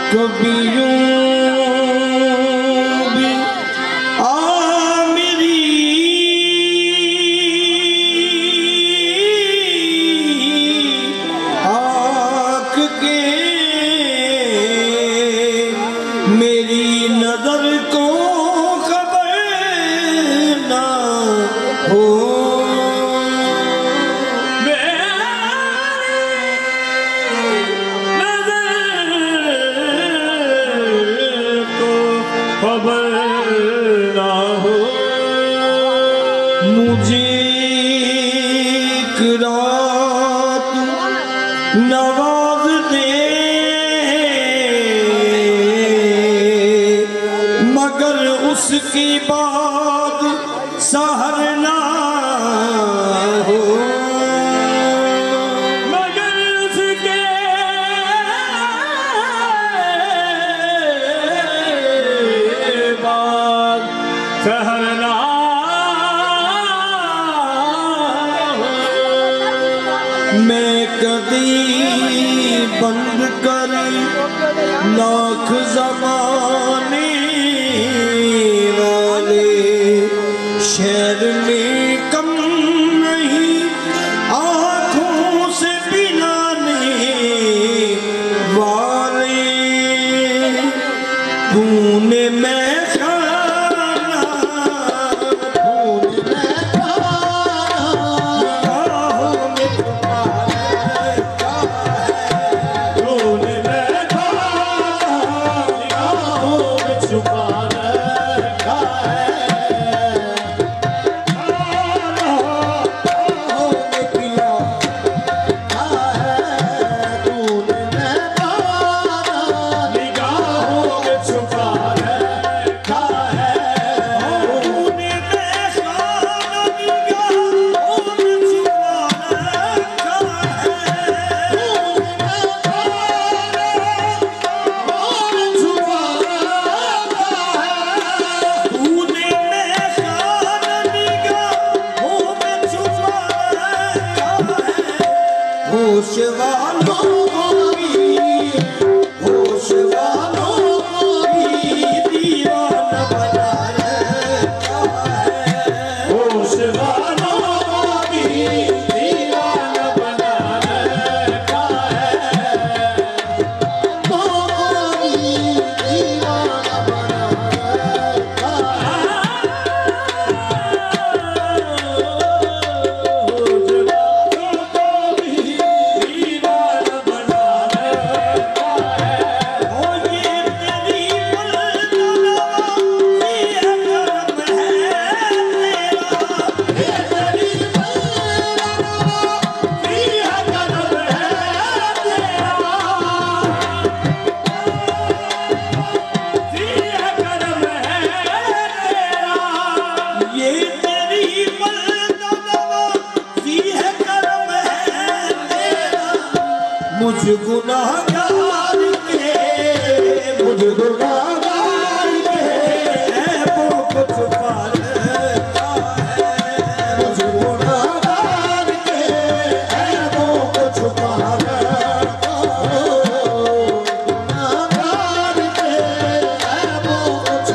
कभी यूं भी मेरी आँख के मेरी नजर को खबर ना हो। खबर ना हो मुझे एक रात नवाज दे मगर उसकी बात सहर ना हो। सहरना मैं कदी बंद कर लाख ज़माने वाले शहर में कम नहीं आँखों से पिलाने वाले तूने मैं होश वालों को भी दीवाना बना रखा है। होश वालों को भी दीवाना बना रखा है। दीवाना बना रखा मुझ गुनाहगार के वो कुछ पारता है। मुझ गुनाहगार के वो कुछ पारता है। गुनाहगार के वो कुछ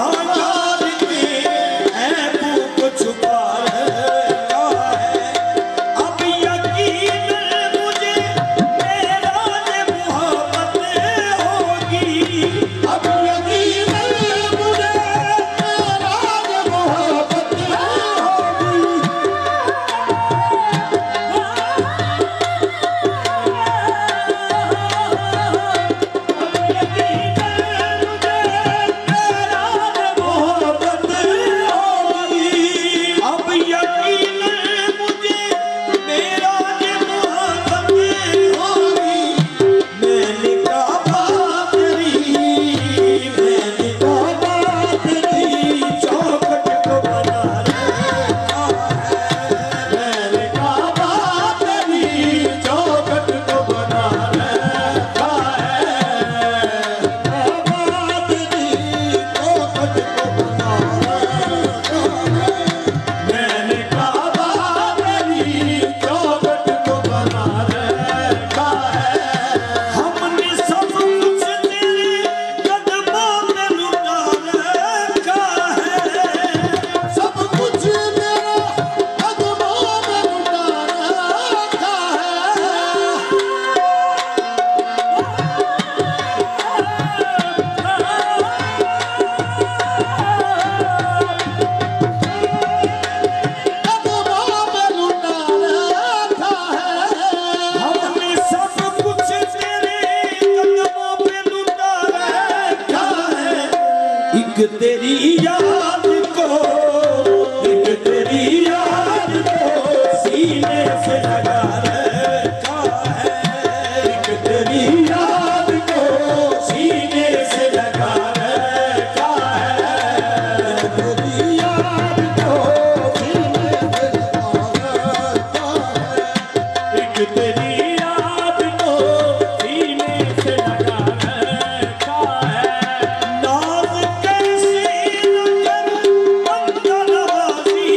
गुनाहगार के वो एक तेरी याद को, एक तेरी याद को सीने से लगा रखा है। एक तेरी याद को सीने से लगा रखा है। एक तेरी याद को सीने से लगा रखा है। एक तेरी याद को सीने से लगा रखा है। नाज कैसी नजर मंगलवासी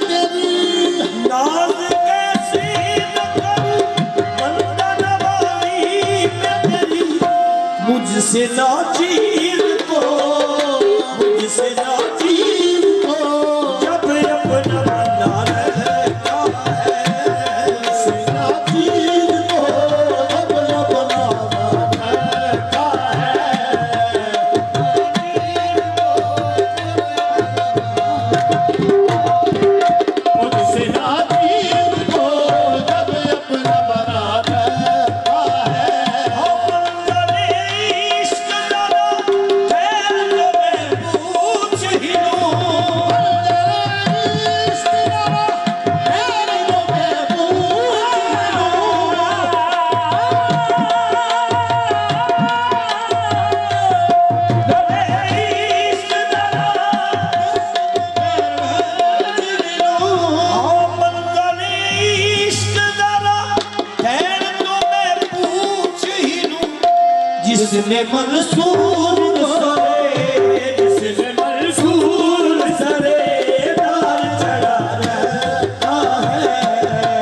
तेरी, नाज कैसी नजर मंगलवासी तेरी, मुझसे ना चीज को, मुझसे ना चीज को जब अपना बना रहता है। मुझसे ना चीज को जब अपना बना रहता है। मुझसे ना चीज को जब अपना बना रहता है। मंगले इश्क जरा खैर तो मैं पूछ ही लूं। इश्क जरा खैर तो मैं पूछ ही लूं। इश्क जरा मंगले इश्क जरा खैर तो मैं पूछ ही लूं। जिसने मंसूर सरे, जिसने मंसूर सरे दार चढ़ा रहता है।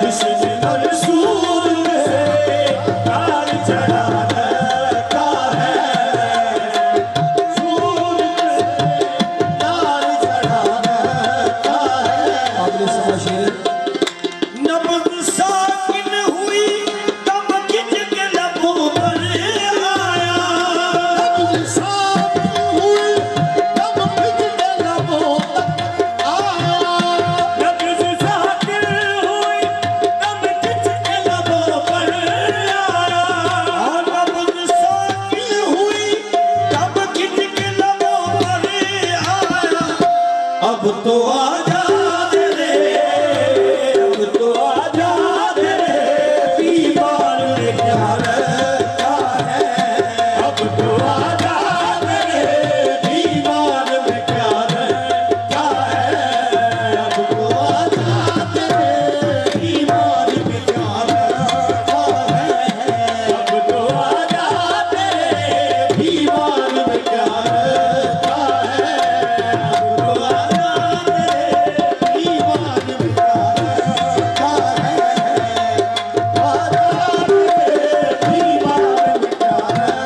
जिसने मंसूर सरे दार चढ़ा रहता है। मंसूर से दार चढ़ा रहता है। आपने समझिए नब्ज़ साकिन हुई तब खिंच के लबों पर आया। नब्ज़ साकिन हुई तब खिंच के लबों तक आया। नब्ज़ साकिन हुई तब खिंच के लबों पर आया। नब्ज़ साकिन हुई तब खिंच के लबों पर आया। अब तो आजाद रे, अब तो आजाद रे, दीवार में क्या रहता है। अब तो आजाद रे, दीवार में क्या रहता है। अब तो आजाद रे, दीवार में क्या रहता है। अब तो आजाद रे, दीवार में क्या रहता है। अब तो आजाद रे, दीवार में क्या रहता है। आजाद रे, दीवार में क्या रहता है।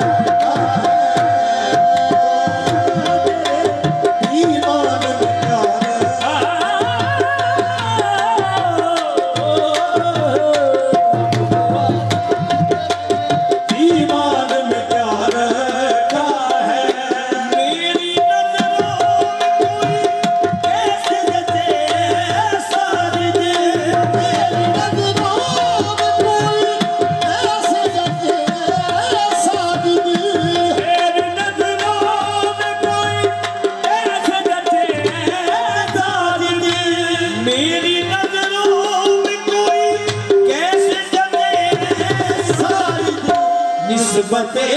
दीवार में क्या रहता दीवार में क्या रखा है। मेरी नजरों में कोई कैसे जैसे साजिद, मेरी नजरों में कोई कैसे जैसे साजिद, मेरी नजरों में कोई कैसे जैसे साजिद, मेरी नजरों में कोई कैसे जैसे साजिद। निस्बते